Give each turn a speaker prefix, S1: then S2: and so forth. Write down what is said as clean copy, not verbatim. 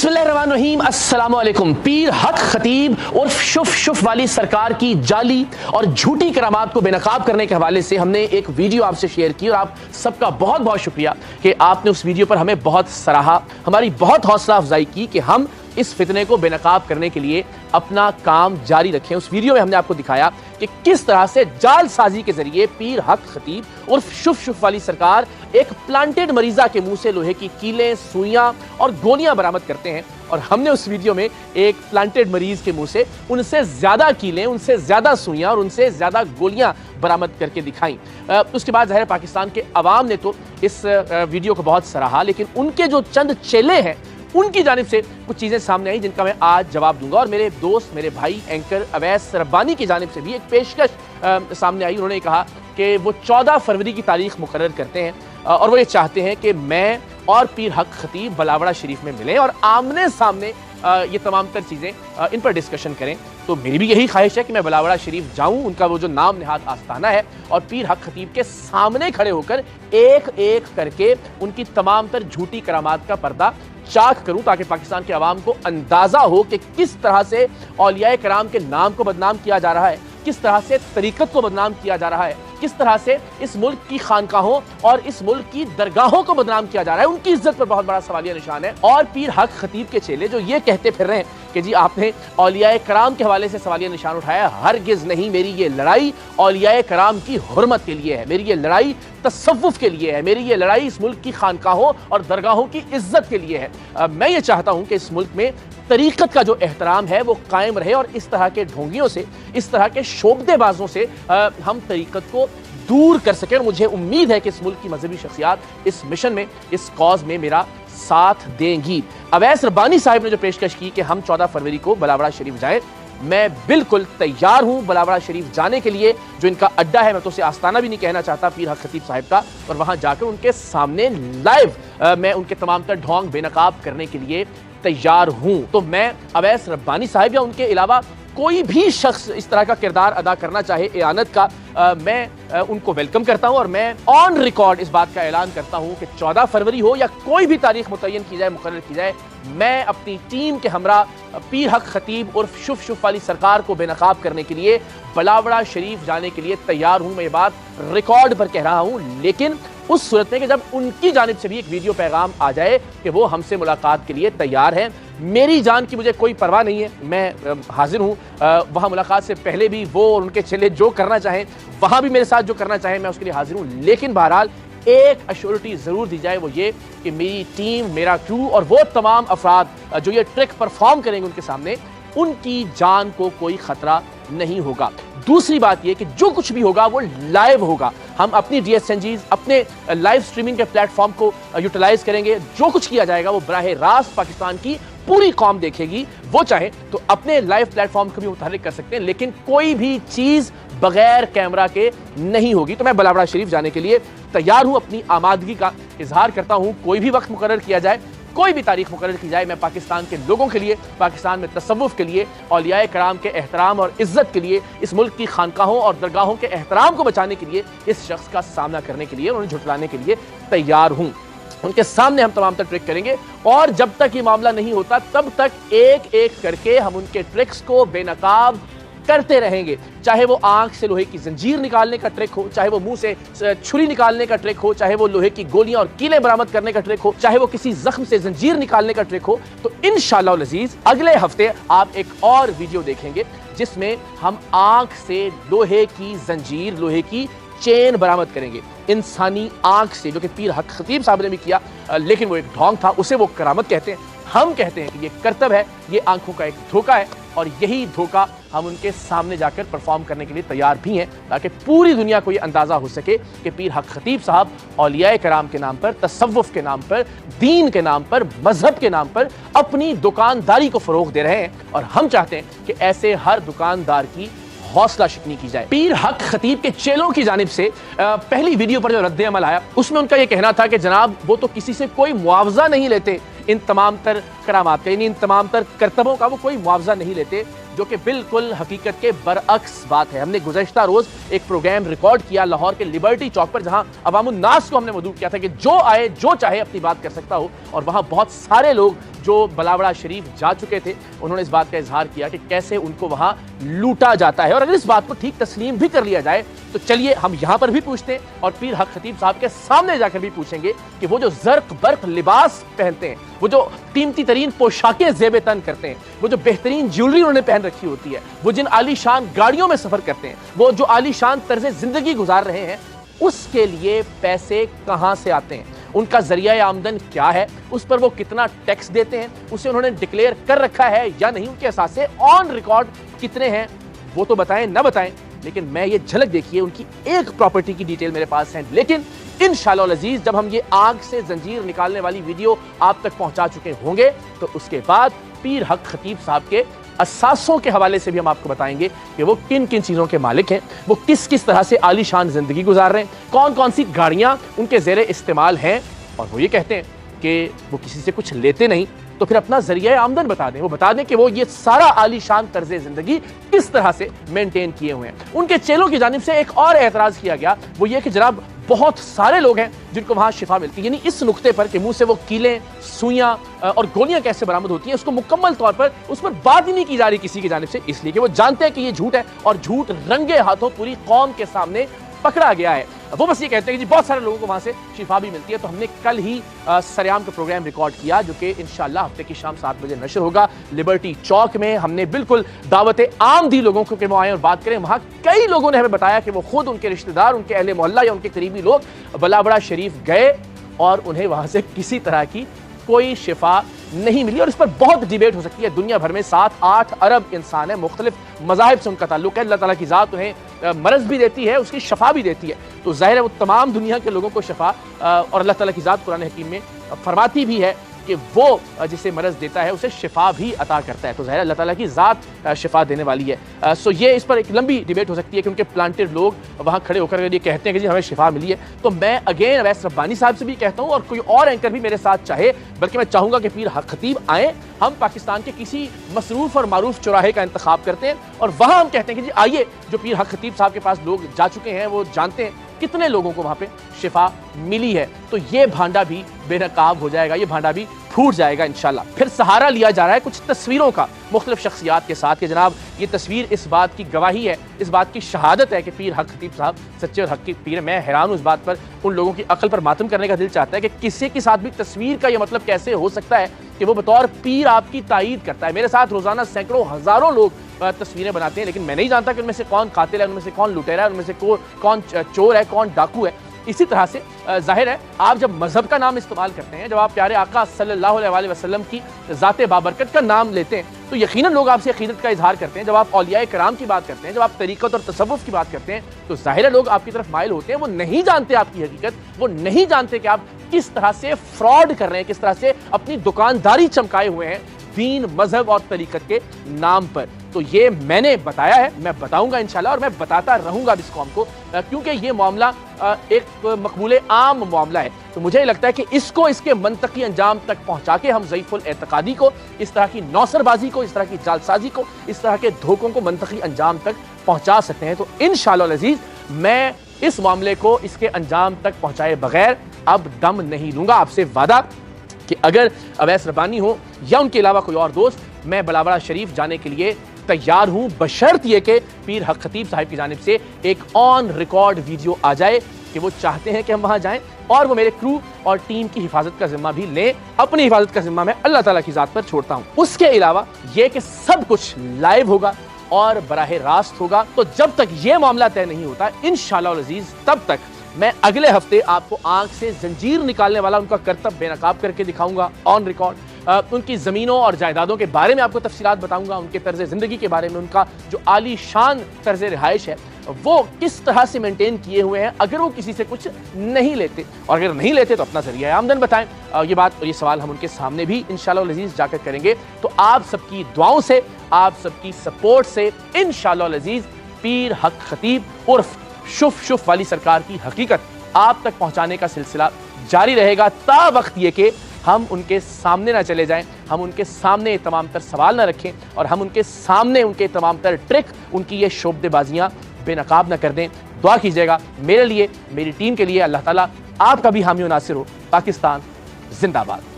S1: बिस्मिल्लाहिर्रहमानिर्रहीम, अस्सलाम वालेकुम। पीर हक खतीब और शुफ वाली सरकार की जाली और झूठी करामात को बेनकाब करने के हवाले से हमने एक वीडियो आपसे शेयर की और आप सबका बहुत बहुत शुक्रिया कि आपने उस वीडियो पर हमें बहुत सराहा, हमारी बहुत हौसला अफजाई की कि हम इस फितने को बेनकाब करने के लिए अपना काम जारी रखें। उस वीडियो में हमने आपको दिखाया कि किस तरह से जालसाजी के जरिए पीर हक खतीब और शुफ वाली सरकार एक प्लांटेड मरीजा के मुंह से लोहे की कीलें, सुइयां और गोलियां बरामद करते हैं। और हमने उस वीडियो में एक प्लांटेड मरीज के मुंह से उनसे ज्यादा कीलें, उनसे ज्यादा सुइयां और उनसे ज्यादा गोलियां बरामद करके दिखाई। उसके बाद ज़ाहिर पाकिस्तान के अवाम ने तो इस वीडियो को बहुत सराहा, लेकिन उनके जो चंद चेले हैं उनकी जानिब से कुछ चीज़ें सामने आई जिनका मैं आज जवाब दूंगा। और मेरे दोस्त, मेरे भाई एंकर अवैस रब्बानी की जानिब से भी एक पेशकश सामने आई। उन्होंने कहा कि वो 14 फरवरी की तारीख मुकर्रर करते हैं और वो ये चाहते हैं कि मैं और पीर हक खतीब बलावड़ा शरीफ में मिलें और आमने सामने ये तमाम तर चीज़ें इन पर डिस्कशन करें। तो मेरी भी यही ख्वाहिश है कि मैं बलावड़ा शरीफ जाऊं, उनका वो जो नाम निहाद आस्ताना है, और पीर हक खतीब के सामने खड़े होकर एक एक करके उनकी तमाम तर झूठी करामात का पर्दा चाक करूं, ताकि पाकिस्तान के अवाम को अंदाजा हो कि किस तरह से औलिया कराम के नाम को बदनाम किया जा रहा है, किस तरह से तरीकत को बदनाम किया जा रहा है, किस तरह से इस मुल्क की खानकाहों और इस मुल्क की दरगाहों को बदनाम किया जा रहा है। उनकी इज्जत पर बहुत बड़ा सवालिया निशान है। और पीर हक खतीब के चेले जो ये कहते फिर रहे हैं कि जी आपने औलिया कराम के हवाले से सवालिया निशान उठाया, हरगिज नहीं। मेरी ये लड़ाई औलिया कराम की हुर्मत के लिए है, मेरी ये लड़ाई तसव्वुफ के लिए है, मेरी ये लड़ाई इस मुल्क की खानकाहों और दरगाहों की इज्जत के लिए है। मैं ये चाहता हूं कि इस मुल्क में तरीकत का जो एहतराम है वो कायम रहे और इस तरह के ढोंगियों से, इस तरह के शोबदेबाजों से हम तरीकत को दूर कर सकें। और मुझे उम्मीद है कि इस मुल्क की मजहबी शख्सियात इस मिशन में, इस कॉज में मेरा साथ देंगी। अवैस रब्बानी साहब ने जो पेशकश की कि हम 14 फरवरी को बलावड़ा शरीफ जाएं, मैं बिल्कुल तैयार हूं बलावड़ा शरीफ जाने के लिए। जो इनका अड्डा है, मैं तो उसे आस्ताना भी नहीं कहना चाहता पीर हक खतीब साहब का, और वहां जाकर उनके सामने लाइव मैं उनके तमाम तर ढोंग बेनकाब करने के लिए तैयार हूं। तो मैं अवैस रब्बानी साहब या उनके अलावा कोई भी शख्स इस तरह का किरदार अदा करना चाहे एआनत का, मैं उनको वेलकम करता हूं। और मैं ऑन रिकॉर्ड इस बात का ऐलान करता हूं कि 14 फरवरी हो या कोई भी तारीख मुतय्यन की जाए, मुकर्रर की जाए, मैं अपनी टीम के हमरा पीर हक खतीब और शुफ वाली सरकार को बेनकाब करने के लिए बलावड़ा शरीफ जाने के लिए तैयार हूं। मैं ये बात रिकॉर्ड पर कह रहा हूं, लेकिन उस सूरत में कि जब उनकी जानिब से भी एक वीडियो पैगाम आ जाए कि वो हमसे मुलाकात के लिए तैयार हैं। मेरी जान की मुझे कोई परवाह नहीं है, मैं हाजिर हूँ वहाँ मुलाकात से पहले भी वो और उनके चेले जो करना चाहें, वहाँ भी मेरे साथ जो करना चाहें, मैं उसके लिए हाजिर हूँ। लेकिन बहरहाल एक अश्योरिटी ज़रूर दी जाए, वो ये कि मेरी टीम, मेरा क्रू और वो तमाम अफराद जो ये ट्रिक परफॉर्म करेंगे उनके सामने, उनकी जान को कोई ख़तरा नहीं होगा। दूसरी बात यह कि जो कुछ भी होगा वो लाइव होगा। हम अपनी DSNGs, अपने लाइव स्ट्रीमिंग के प्लेटफॉर्म को यूटिलाइज करेंगे। जो कुछ किया जाएगा वो बराह रास्त पाकिस्तान की पूरी कौम देखेगी। वो चाहे तो अपने लाइव प्लेटफॉर्म को भी मुतहर्रिक कर सकते हैं, लेकिन कोई भी चीज़ बगैर कैमरा के नहीं होगी। तो मैं बलावड़ा शरीफ जाने के लिए तैयार हूँ, अपनी आमादगी का इजहार करता हूँ। कोई भी वक्त मुकर्रर किया जाए, कोई भी तारीख मुकर्रर की जाए, मैं पाकिस्तान के लोगों के लिए, पाकिस्तान में तसव्वुफ के लिए, औलिया कराम के एहतराम और इज्जत के लिए, इस मुल्क की खानकाहों और दरगाहों के एहतराम को बचाने के लिए, इस शख्स का सामना करने के लिए, उन्हें झुटलाने के लिए तैयार हूँ। उनके सामने हम तमाम तर ट्रिक करेंगे और जब तक ये मामला नहीं होता तब तक एक एक करके हम उनके ट्रिक्स को बेनकाब करते रहेंगे। चाहे वो आंख से लोहे की जंजीर निकालने का ट्रिक हो, चाहे वो मुंह से छुरी निकालने का ट्रिक हो, चाहे वो लोहे की गोलियां और कीलें बरामद करने का ट्रिक हो, चाहे वो किसी जख्म से जंजीर निकालने का ट्रिक हो। तो इंशाअल्लाह अज़ीज़ अगले हफ्ते आप एक और वीडियो देखेंगे जिसमें हम आंख से लोहे की जंजीर, लोहे की चेन बरामद करेंगे इंसानी आंख से, जो कि पीर हक खतीब साहब ने भी किया, लेकिन वो एक ढोंग था, उसे वो करामत कहते हैं। हम कहते हैं कि ये करतब है, ये आंखों का एक धोखा है, और यही धोखा हम उनके सामने जाकर परफॉर्म करने के लिए तैयार भी हैं, ताकि पूरी दुनिया को ये अंदाज़ा हो सके कि पीर हक खतीब साहब औलिया कराम के नाम पर, तसव्वुफ के नाम पर, दीन के नाम पर, मजहब के नाम पर अपनी दुकानदारी को फ़रोग़ दे रहे हैं। और हम चाहते हैं कि ऐसे हर दुकानदार की हौसला शिकनी की जाए। पीर हक खतीब के चेलों की जानिब से पहली वीडियो पर जो रद्द अमल आया, उसमें उनका यह कहना था कि जनाब वो तो किसी से कोई मुआवजा नहीं लेते, इन तमाम तर करामात का, यानी इन तमाम तर करतबों का वो कोई मुआवजा नहीं लेते। जो कि बिल्कुल हकीकत के बरअक्स बात है। हमने गुज़श्ता रोज एक प्रोग्राम रिकॉर्ड किया लाहौर के लिबर्टी चौक पर, जहां अवामुन नास को हमने मदऊ किया था कि जो आए जो चाहे अपनी बात कर सकता हो, और वहां बहुत सारे लोग जो बलावड़ा शरीफ जा चुके थे उन्होंने इस बात का इजहार किया कि कैसे उनको वहां लूटा जाता है। और अगर इस बात को ठीक तस्लीम भी कर लिया जाए तो चलिए हम यहां पर भी पूछते हैं और पीर हक खतीब साहब के सामने जाकर भी पूछेंगे कि वो जो जर्क बर्क लिबास पहनते हैं, वो जो कीमती तरीन पोशाकें ज़ेब तन करते हैं, वो जो बेहतरीन ज्वेलरी उन्होंने पहन रखी होती है, वो जिन आलीशान गाड़ियों में सफर करते हैं, वो जो आलीशान तर्ज जिंदगी गुजार रहे हैं, उसके लिए पैसे कहां से आते हैं, उनका जरिया आमदन क्या है, उस पर वो कितना टैक्स देते हैं, उसे उन्होंने डिक्लेयर कर रखा है या नहीं, उनके असासे ऑन रिकॉर्ड कितने हैं, वो तो बताएं ना बताएं, लेकिन मैं ये झलक देखिए उनकी एक प्रॉपर्टी की डिटेल मेरे पास है। लेकिन इंशाअल्लाह अज़ीज़ जब हम ये आग से जंजीर निकालने वाली वीडियो आप तक पहुंचा चुके होंगे तो उसके बाद पीर हक खतीब साहब के असासों के हवाले से भी हम आपको बताएंगे कि वो किन किन चीज़ों के मालिक हैं, वो किस किस तरह से आलीशान जिंदगी गुजार रहे हैं, कौन कौन सी गाड़ियां उनके ज़ेरे इस्तेमाल हैं, और वो ये कहते हैं कि वो किसी से कुछ लेते नहीं तो फिर अपना जरिया आमदन बता दें, वो बता दें कि वो ये सारा आलीशान तर्ज जिंदगी किस तरह से मेंटेन किए हुए हैं। उनके चेलों की जानिब से एक और एतराज किया गया, वो ये कि जनाब बहुत सारे लोग हैं जिनको वहां शिफा मिलती है, यानी इस नुक्ते पर कि मुंह से वो कीलें, सुइयां और गोलियां कैसे बरामद होती हैं, उसको मुकम्मल तौर पर उस पर बात ही नहीं की जा रही किसी की जानिब से, इसलिए कि वो जानते हैं कि ये झूठ है और झूठ रंगे हाथों पूरी कौम के सामने पकड़ा गया है। वो बस ये कहते हैं कि जी बहुत सारे लोगों को वहां से शिफा भी मिलती है। तो हमने कल ही सरेआम का प्रोग्राम रिकॉर्ड किया जो कि इंशाअल्लाह हफ्ते की शाम 7 बजे नशर होगा लिबर्टी चौक में। हमने बिल्कुल दावत आम दी लोगों को कि वो आए और बात करें। वहां कई लोगों ने हमें बताया कि वो खुद, उनके रिश्तेदार, उनके अहले मोहल्ला या उनके करीबी लोग बलावड़ा शरीफ गए और उन्हें वहां से किसी तरह की कोई शिफा नहीं मिली। और इस पर बहुत डिबेट हो सकती है। दुनिया भर में 7-8 अरब इंसान है, मुख्तलिफ मज़ाहिब से उनका ताल्लुक है। अल्लाह ताला की ज़ात उन्हें मरज़ भी देती है, उसकी शफा भी देती है, तो ज़ाहिर है वो तमाम दुनिया के लोगों को शफा, और अल्लाह ताला की ज़ात कुरान हकीम में फरमाती भी है कि वो जिसे मरज़ देता है उसे शिफा भी अता करता है। तो ज़ाहिर अल्लाह ताला की ज़ात शिफा देने वाली है। सो ये इस पर एक लंबी डिबेट हो सकती है कि उनके प्लांटेड लोग वहाँ खड़े होकर ये कहते हैं कि जी हमें शिफा मिली है। तो मैं अगेन अवैस रब्बानी साहब से भी कहता हूँ और कोई और एंकर भी मेरे साथ चाहे, बल्कि मैं चाहूँगा कि पीर हक खतीब आए, हम पाकिस्तान के किसी मसरूफ़ और मारूफ चौराहे का इंतखाब करते हैं और वहाँ हम कहते हैं कि जी आइए, जो पीर हक खतीब साहब के पास लोग जा चुके हैं वो जानते हैं कितने लोगों को वहाँ पे शिफा मिली है। तो ये भांडा भी बेनकाब हो जाएगा, ये भांडा भी फूट जाएगा इंशाल्लाह। फिर सहारा लिया जा रहा है कुछ तस्वीरों का मुख्तलिफ शख्सियात के साथ कि जनाब ये तस्वीर इस बात की गवाही है, इस बात की शहादत है कि पीर हक खतीब साहब सच्चे और हक के पीर है। मैं हैरान हूँ इस बात पर, उन लोगों की अकल पर मातम करने का दिल चाहता है कि किसी के साथ भी तस्वीर का ये मतलब कैसे हो सकता है कि वो बतौर पीर आपकी तायीद करता है। मेरे साथ रोजाना सैकड़ों हजारों लोग तस्वीरें बनाते हैं, लेकिन मैं नहीं जानता कि उनमें से कौन कातिल है, उनमें से कौन लुटेरा है, उनमें से कौन चोर है, कौन डाकू है। इसी तरह से जाहिर है आप जब मजहब का नाम इस्तेमाल करते हैं, जब आप प्यारे आका सल्लल्लाहु अलैहि वसल्लम की ज़ात बाबरकत का नाम लेते हैं, तो यकीनन लोग आपसे अकीदत का इजहार करते हैं। जब आप औलिया कराम की बात करते हैं, जब आप तरीक़त और तसव्वुफ़ की बात करते हैं, तो जाहिर है लोग आपकी तरफ माइल होते हैं। वो नहीं जानते आपकी हकीकत, वो नहीं जानते कि आप किस तरह से फ्रॉड कर रहे हैं, किस तरह से अपनी दुकानदारी चमकाए हुए हैं दीन, मजहब और तरीक़त के नाम पर। तो ये मैंने बताया है, मैं बताऊंगा इंशाल्लाह और मैं बताता रहूंगा इस कौम को, क्योंकि ये मामला एक मकबूल आम मामला है। तो मुझे लगता है कि इसको इसके मंतकी अंजाम तक पहुंचा के हम ज़ईफ़ुल एतकादी को, इस तरह की नौसरबाजी को, इस तरह की जालसाजी को, इस तरह के धोखों को मंतकी अंजाम तक पहुंचा सकते हैं। तो इंशाअल्लाह अज़ीज़ मैं इस मामले को इसके अंजाम तक पहुंचाए बगैर अब दम नहीं लूंगा। आपसे वादा कि अगर अवैस रब्बानी हो या उनके अलावा कोई और दोस्त, मैं बलावड़ा शरीफ जाने के लिए तैयार हूं, बशर्त यह कि पीर हक खतीब साहब की जानिब से एक ऑन रिकॉर्ड वीडियो आ जाए कि वो चाहते हैं कि हम वहां जाएं और वो मेरे क्रू और टीम की हिफाजत का जिम्मा भी लें। अपनी हिफाजत का जिम्मा मैं अल्लाह ताला की जात पर छोड़ता हूं। उसके अलावा यह कि सब कुछ लाइव होगा और बराह रास्त होगा। तो जब तक यह मामला तय नहीं होता इंशाअल्लाह अज़ीज़, तब तक मैं अगले हफ्ते आपको आंख से जंजीर निकालने वाला उनका करतब बेनकाब करके दिखाऊंगा ऑन रिकॉर्ड। उनकी ज़मीनों और जायदादों के बारे में आपको तफसीलात बताऊंगा, उनके तर्ज ज़िंदगी के बारे में, उनका जो आलीशान तर्ज रिहाइश है वो किस तरह से मेंटेन किए हुए हैं अगर वो किसी से कुछ नहीं लेते, और अगर नहीं लेते तो अपना जरिया आमदन बताएं। ये बात और ये सवाल हम उनके सामने भी इंशाअल्लाह अज़ीज़ जाकर करेंगे। तो आप सबकी दुआओं से, आप सबकी सपोर्ट से इंशाअल्लाह अज़ीज़ पीर हक खतीब उर्फ शुफ वाली सरकार की हकीकत आप तक पहुंचाने का सिलसिला जारी रहेगा, ता वक्त ये कि हम उनके सामने ना चले जाएं, हम उनके सामने तमाम तर सवाल ना रखें और हम उनके सामने उनके तमाम तर ट्रिक, उनकी ये शोबदेबाजियां बेनकाब ना कर दें। दुआ कीजिएगा मेरे लिए, मेरी टीम के लिए। अल्लाह ताला आपका भी हामी और नासिर हो। पाकिस्तान जिंदाबाद।